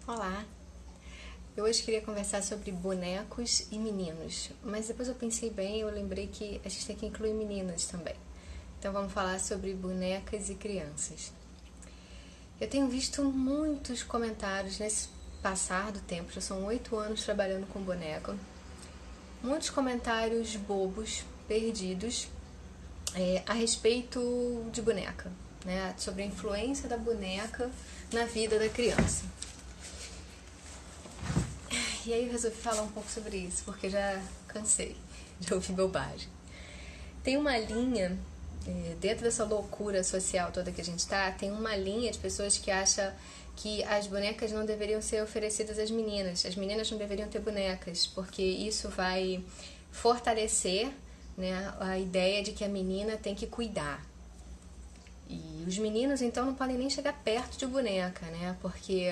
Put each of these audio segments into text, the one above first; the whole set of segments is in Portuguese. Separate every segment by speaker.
Speaker 1: Olá! Eu hoje queria conversar sobre bonecos e meninos, mas depois eu pensei bem e eu lembrei que a gente tem que incluir meninas também. Então vamos falar sobre bonecas e crianças. Eu tenho visto muitos comentários nesse passar do tempo, já são 8 anos trabalhando com boneca, muitos comentários bobos, perdidos, a respeito de boneca, né? Sobre a influência da boneca na vida da criança. E aí eu resolvi falar um pouco sobre isso, porque já cansei de ouvir bobagem. Tem uma linha, dentro dessa loucura social toda que a gente tá, tem uma linha de pessoas que acham que as bonecas não deveriam ser oferecidas às meninas. As meninas não deveriam ter bonecas, porque isso vai fortalecer, né, a ideia de que a menina tem que cuidar. E os meninos, então, não podem nem chegar perto de boneca, né, porque...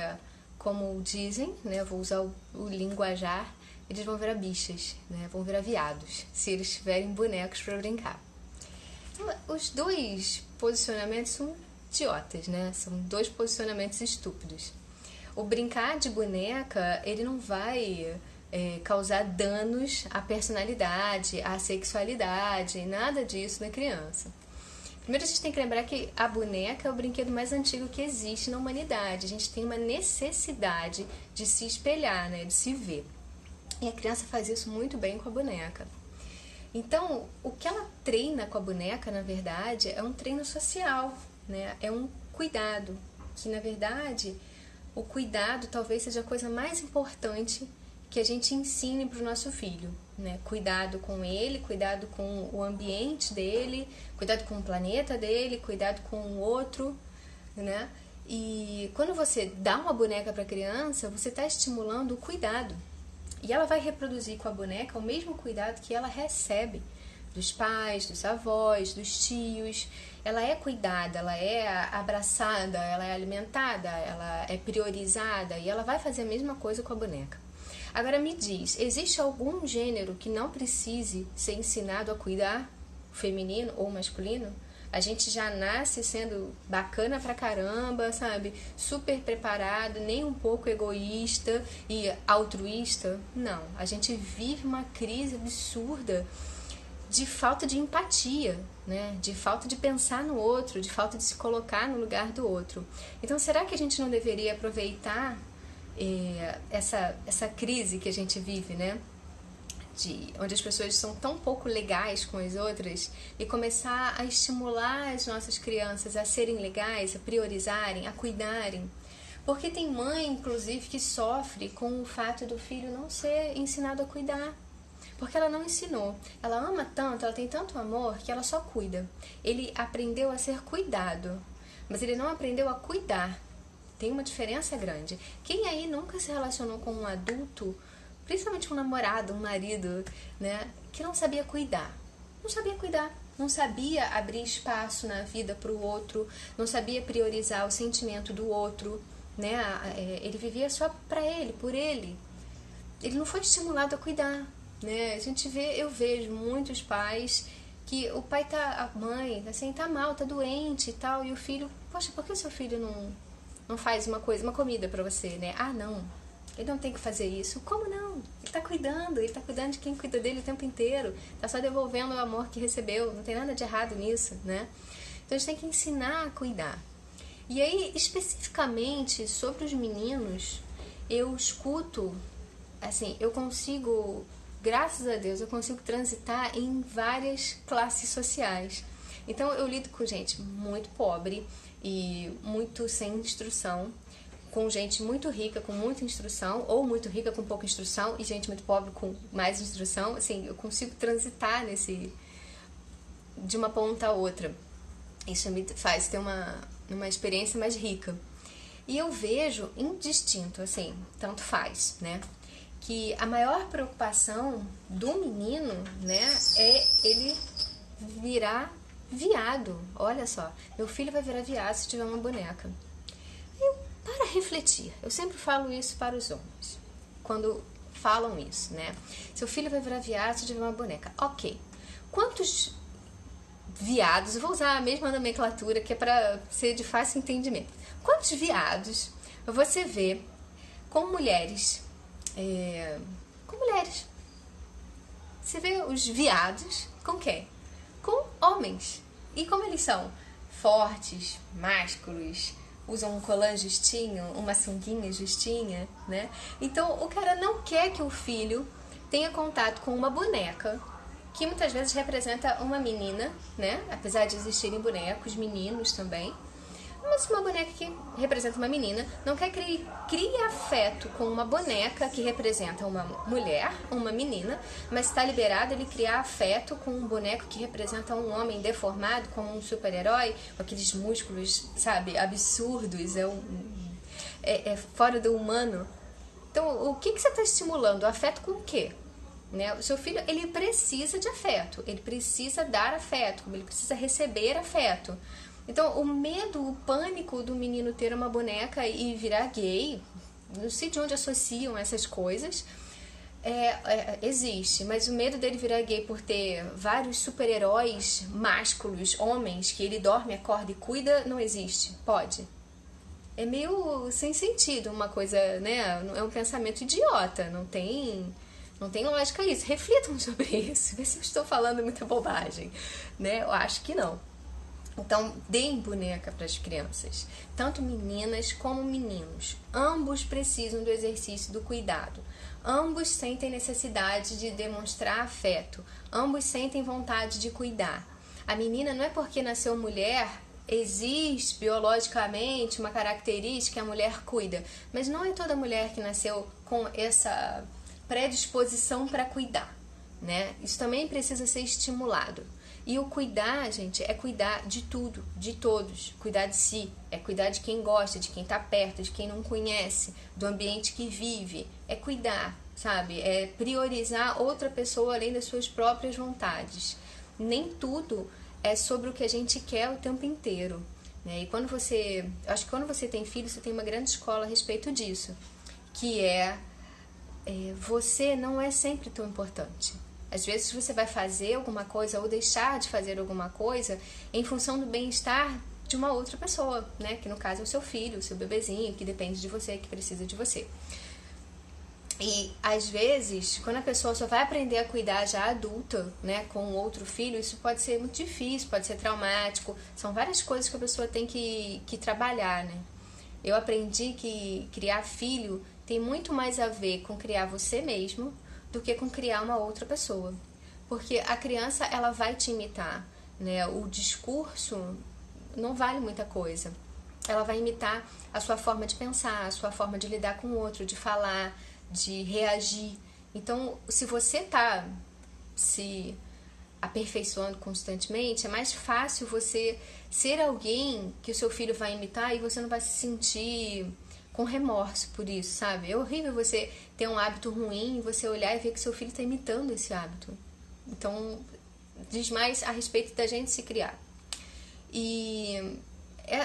Speaker 1: como dizem, né, vou usar o linguajar, eles vão virar bichas, né, vão virar viados, se eles tiverem bonecos para brincar. Então, os dois posicionamentos são idiotas, né, são dois posicionamentos estúpidos. O brincar de boneca, ele não vai causar danos à personalidade, à sexualidade, nada disso na criança. Primeiro a gente tem que lembrar que a boneca é o brinquedo mais antigo que existe na humanidade. A gente tem uma necessidade de se espelhar, né, de se ver. E a criança faz isso muito bem com a boneca. Então, o que ela treina com a boneca, na verdade, é um treino social, né? É um cuidado, que na verdade, o cuidado talvez seja a coisa mais importante que a gente ensine para o nosso filho, né? Cuidado com ele, cuidado com o ambiente dele, cuidado com o planeta dele, cuidado com o outro, né? E quando você dá uma boneca para a criança, você está estimulando o cuidado. E ela vai reproduzir com a boneca o mesmo cuidado que ela recebe dos pais, dos avós, dos tios. Ela é cuidada, ela é abraçada, ela é alimentada, ela é priorizada e ela vai fazer a mesma coisa com a boneca. Agora me diz, existe algum gênero que não precise ser ensinado a cuidar, feminino ou masculino? A gente já nasce sendo bacana pra caramba, sabe? Super preparado, nem um pouco egoísta e altruísta. Não, a gente vive uma crise absurda de falta de empatia, né? De falta de pensar no outro, de falta de se colocar no lugar do outro. Então será que a gente não deveria aproveitar essa crise que a gente vive, né? Onde as pessoas são tão pouco legais com as outras e começar a estimular as nossas crianças a serem legais, a priorizarem, a cuidarem. Porque tem mãe, inclusive, que sofre com o fato do filho não ser ensinado a cuidar. Porque ela não ensinou. Ela ama tanto, ela tem tanto amor que ela só cuida. Ele aprendeu a ser cuidado, mas ele não aprendeu a cuidar. Tem uma diferença grande. Quem aí nunca se relacionou com um adulto, principalmente um namorado, um marido, né, que não sabia cuidar? Não sabia cuidar, não sabia abrir espaço na vida para o outro, não sabia priorizar o sentimento do outro, né? Ele vivia só para ele, por ele. Ele não foi estimulado a cuidar, né? Eu vejo muitos pais que o pai a mãe, assim, tá mal, tá doente e tal, e o filho, poxa, por que o seu filho não faz uma comida pra você, né? Ah, não, ele não tem que fazer isso. Como não? Ele tá cuidando de quem cuida dele o tempo inteiro, tá só devolvendo o amor que recebeu, não tem nada de errado nisso, né? Então a gente tem que ensinar a cuidar. E aí, especificamente sobre os meninos, eu escuto, assim, eu consigo, graças a Deus, eu consigo transitar em várias classes sociais. Então eu lido com gente muito pobre e muito sem instrução, com gente muito rica com muita instrução, ou muito rica com pouca instrução, e gente muito pobre com mais instrução. Assim, eu consigo transitar de uma ponta a outra. Isso me faz ter uma experiência mais rica. E eu vejo indistinto, assim, tanto faz, né? Que a maior preocupação do menino, né, é ele virar viado. Olha só, meu filho vai virar viado se tiver uma boneca. Para refletir, eu sempre falo isso para os homens, quando falam isso, né? Seu filho vai virar viado se tiver uma boneca. Ok, quantos viados, eu vou usar a mesma nomenclatura que é para ser de fácil entendimento. Quantos viados você vê com mulheres. Com mulheres. Você vê os viados com quem? Com homens. E como eles são? Fortes, másculos, usam um colã justinho, uma sunguinha justinha, né? Então o cara não quer que o filho tenha contato com uma boneca, que muitas vezes representa uma menina, né? Apesar de existirem bonecos, meninos também. Mas uma boneca que representa uma menina não quer criar afeto com uma boneca que representa uma mulher, uma menina, mas está liberado ele criar afeto com um boneco que representa um homem deformado, como um super-herói, com aqueles músculos, sabe, absurdos, é fora do humano. Então, o que você está estimulando? O afeto com o quê? Né? O seu filho, ele precisa de afeto, ele precisa dar afeto, ele precisa receber afeto. Então, o medo, o pânico do menino ter uma boneca e virar gay, não sei de onde associam essas coisas, existe. Mas o medo dele virar gay por ter vários super-heróis másculos, homens, que ele dorme, acorda e cuida, não existe. Pode. É meio sem sentido uma coisa, né? É um pensamento idiota, não tem lógica isso. Reflitam sobre isso, vê se eu estou falando muita bobagem, né? Eu acho que não. Então, deem boneca para as crianças, tanto meninas como meninos. Ambos precisam do exercício do cuidado. Ambos sentem necessidade de demonstrar afeto. Ambos sentem vontade de cuidar. A menina não é porque nasceu mulher, existe biologicamente uma característica que a mulher cuida. Mas não é toda mulher que nasceu com essa predisposição para cuidar, né? Isso também precisa ser estimulado. E o cuidar, gente, é cuidar de tudo, de todos. Cuidar de si, é cuidar de quem gosta, de quem tá perto, de quem não conhece, do ambiente que vive. É cuidar, sabe? É priorizar outra pessoa além das suas próprias vontades. Nem tudo é sobre o que a gente quer o tempo inteiro, né? E acho que quando você tem filho, você tem uma grande escola a respeito disso, que você não é sempre tão importante. Às vezes você vai fazer alguma coisa ou deixar de fazer alguma coisa em função do bem-estar de uma outra pessoa, né? Que no caso é o seu filho, o seu bebezinho, que depende de você, que precisa de você. E às vezes, quando a pessoa só vai aprender a cuidar já adulta, né, com outro filho, isso pode ser muito difícil, pode ser traumático. São várias coisas que a pessoa tem que trabalhar, né? Eu aprendi que criar filho tem muito mais a ver com criar você mesmo do que com criar uma outra pessoa. Porque a criança, ela vai te imitar, né? O discurso não vale muita coisa. Ela vai imitar a sua forma de pensar, a sua forma de lidar com o outro, de falar, de reagir. Então, se você tá se aperfeiçoando constantemente, é mais fácil você ser alguém que o seu filho vai imitar e você não vai se sentir com remorso por isso, sabe? É horrível você ter um hábito ruim e você olhar e ver que seu filho está imitando esse hábito. Então, diz mais a respeito da gente se criar. E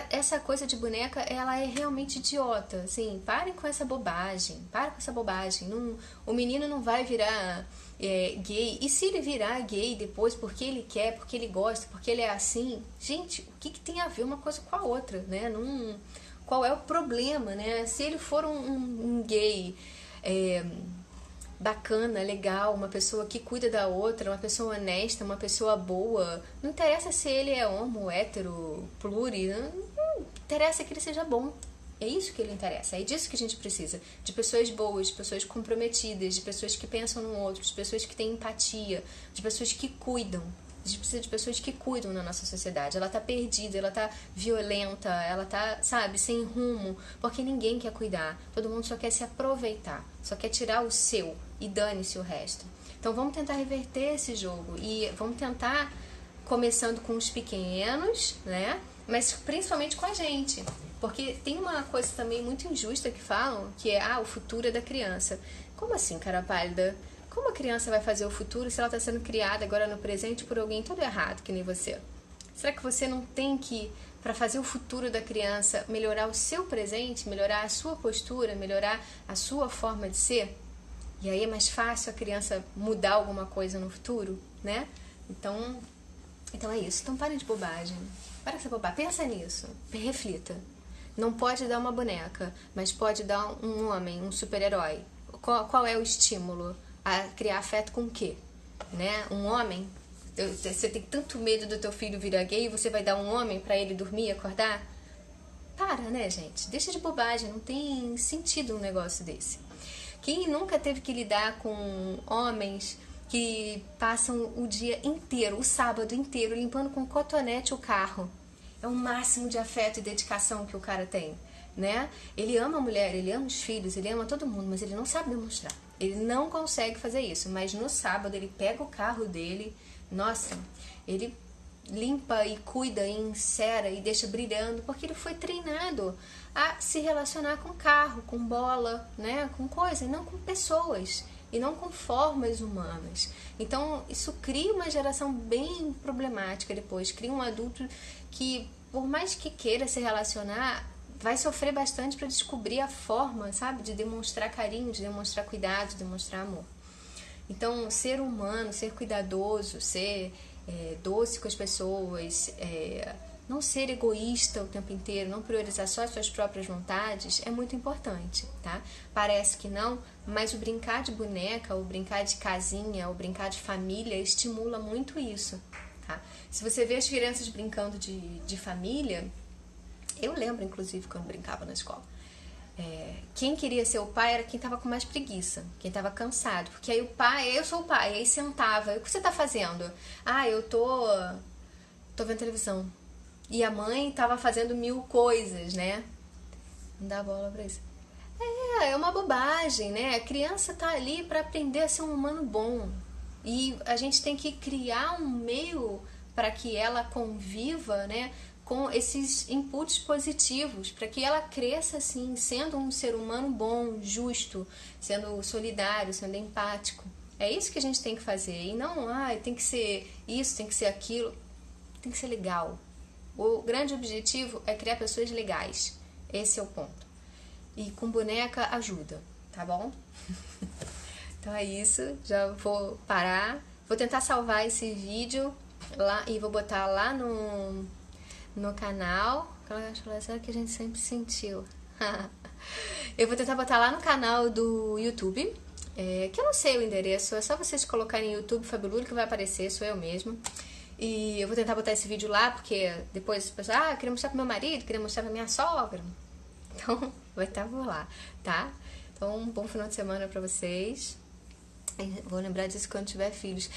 Speaker 1: essa coisa de boneca, ela é realmente idiota, assim, parem com essa bobagem, o menino não vai virar gay, e se ele virar gay depois porque ele quer, porque ele gosta, porque ele é assim, gente, o que tem a ver uma coisa com a outra, né? Qual é o problema, né? Se ele for um gay bacana, legal, uma pessoa que cuida da outra, uma pessoa honesta, uma pessoa boa, não interessa se ele é homo, hétero, pluri, não interessa que ele seja bom. É isso que ele interessa, é disso que a gente precisa, de pessoas boas, de pessoas comprometidas, de pessoas que pensam no outro, de pessoas que têm empatia, de pessoas que cuidam. A gente precisa de pessoas que cuidam na nossa sociedade. Ela tá perdida, ela tá violenta, ela tá, sabe, sem rumo, porque ninguém quer cuidar. Todo mundo só quer se aproveitar, só quer tirar o seu e dane-se o resto. Então vamos tentar reverter esse jogo e vamos tentar, começando com os pequenos, né? Mas principalmente com a gente. Porque tem uma coisa também muito injusta que falam, que é o futuro é da criança. Como assim, cara pálida? Como a criança vai fazer o futuro se ela está sendo criada agora no presente por alguém todo errado, que nem você? Será que você não tem que, para fazer o futuro da criança, melhorar o seu presente, melhorar a sua postura, melhorar a sua forma de ser? E aí é mais fácil a criança mudar alguma coisa no futuro, né? Então é isso. Então parem de bobagem. Para essa bobagem. Pensa nisso. Reflita. Não pode dar uma boneca, mas pode dar um homem, um super-herói. Qual é o estímulo? A criar afeto com o quê? Né? Um homem? Você tem tanto medo do teu filho virar gay e você vai dar um homem pra ele dormir e acordar? Para, né, gente? Deixa de bobagem, não tem sentido um negócio desse. Quem nunca teve que lidar com homens que passam o dia inteiro, o sábado inteiro, limpando com cotonete o carro? É o máximo de afeto e dedicação que o cara tem, né? Ele ama a mulher, ele ama os filhos, ele ama todo mundo, mas ele não sabe demonstrar. Ele não consegue fazer isso, mas no sábado ele pega o carro dele, nossa, ele limpa e cuida e encera e deixa brilhando, porque ele foi treinado a se relacionar com carro, com bola, né, com coisa, e não com pessoas, e não com formas humanas. Então isso cria uma geração bem problemática depois, cria um adulto que, por mais que queira se relacionar, vai sofrer bastante para descobrir a forma, sabe, de demonstrar carinho, de demonstrar cuidado, de demonstrar amor. Então, ser humano, ser cuidadoso, ser doce com as pessoas, não ser egoísta o tempo inteiro, não priorizar só as suas próprias vontades, é muito importante, tá? Parece que não, mas o brincar de boneca, o brincar de casinha, o brincar de família estimula muito isso, tá? Se você vê as crianças brincando de família, eu lembro, inclusive, quando brincava na escola, quem queria ser o pai era quem tava com mais preguiça, quem tava cansado, porque aí o pai, eu sou o pai, aí sentava, o que você tá fazendo? Ah, eu tô vendo televisão. E a mãe tava fazendo 1000 coisas, né? Não dá bola pra isso. É uma bobagem, né? A criança tá ali para aprender a ser um humano bom. E a gente tem que criar um meio para que ela conviva, né, com esses inputs positivos, para que ela cresça assim, sendo um ser humano bom, justo, sendo solidário, sendo empático. É isso que a gente tem que fazer. E não, tem que ser isso, tem que ser aquilo. Tem que ser legal. O grande objetivo é criar pessoas legais. Esse é o ponto. E com boneca ajuda, tá bom? Então é isso. Já vou parar. Vou tentar salvar esse vídeo lá e vou botar lá no canal. Aquela que a gente sempre sentiu. Eu vou tentar botar lá no canal do YouTube. Que eu não sei o endereço. É só vocês colocarem YouTube Fabi Lulo que vai aparecer. Sou eu mesma. E eu vou tentar botar esse vídeo lá, porque depois as pessoas, eu queria mostrar pro meu marido, queria mostrar pra minha sogra. Então, vai estar por lá, tá? Então, um bom final de semana pra vocês. Vou lembrar disso quando tiver filhos.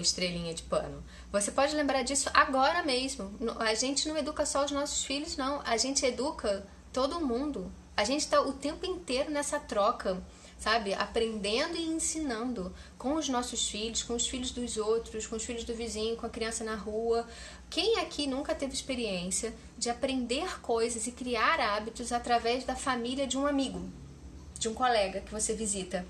Speaker 1: Estrelinha de pano. Você pode lembrar disso agora mesmo. A gente não educa só os nossos filhos, não. A gente educa todo mundo. A gente tá o tempo inteiro nessa troca, sabe? Aprendendo e ensinando com os nossos filhos, com os filhos dos outros, com os filhos do vizinho, com a criança na rua. Quem aqui nunca teve experiência de aprender coisas e criar hábitos através da família de um amigo, de um colega que você visita,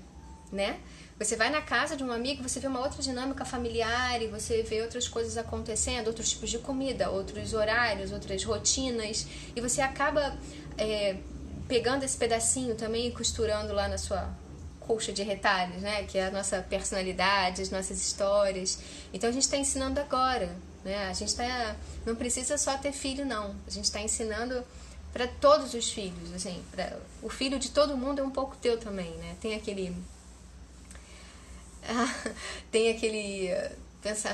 Speaker 1: né? Você vai na casa de um amigo, você vê uma outra dinâmica familiar e você vê outras coisas acontecendo, outros tipos de comida, outros horários, outras rotinas, e você acaba pegando esse pedacinho também e costurando lá na sua colcha de retalhos, né? Que é a nossa personalidade, as nossas histórias. Então a gente está ensinando agora, né? A gente não precisa só ter filho, não. A gente está ensinando para todos os filhos, assim. O filho de todo mundo é um pouco teu também, né? Tem aquele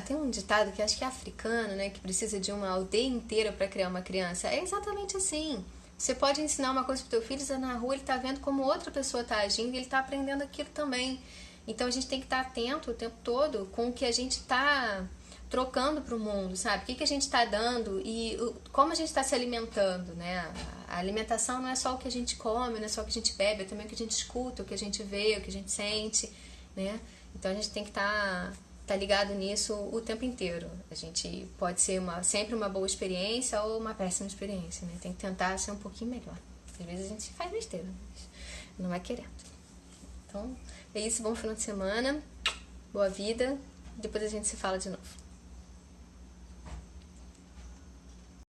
Speaker 1: tem um ditado que acho que é africano, né? Que precisa de uma aldeia inteira para criar uma criança. É exatamente assim. Você pode ensinar uma coisa pro teu filho, você na rua, ele tá vendo como outra pessoa tá agindo e ele tá aprendendo aquilo também. Então a gente tem que estar atento o tempo todo com o que a gente tá trocando pro mundo, sabe? O que a gente tá dando e como a gente tá se alimentando, né? A alimentação não é só o que a gente come, não é só o que a gente bebe, é também o que a gente escuta, o que a gente vê, o que a gente sente, né? Então a gente tem que tá ligado nisso o tempo inteiro. A gente pode ser sempre uma boa experiência ou uma péssima experiência, né? Tem que tentar ser um pouquinho melhor. Às vezes a gente faz besteira, mas não vai querendo. Então, é isso. Bom final de semana. Boa vida. Depois a gente se fala de novo.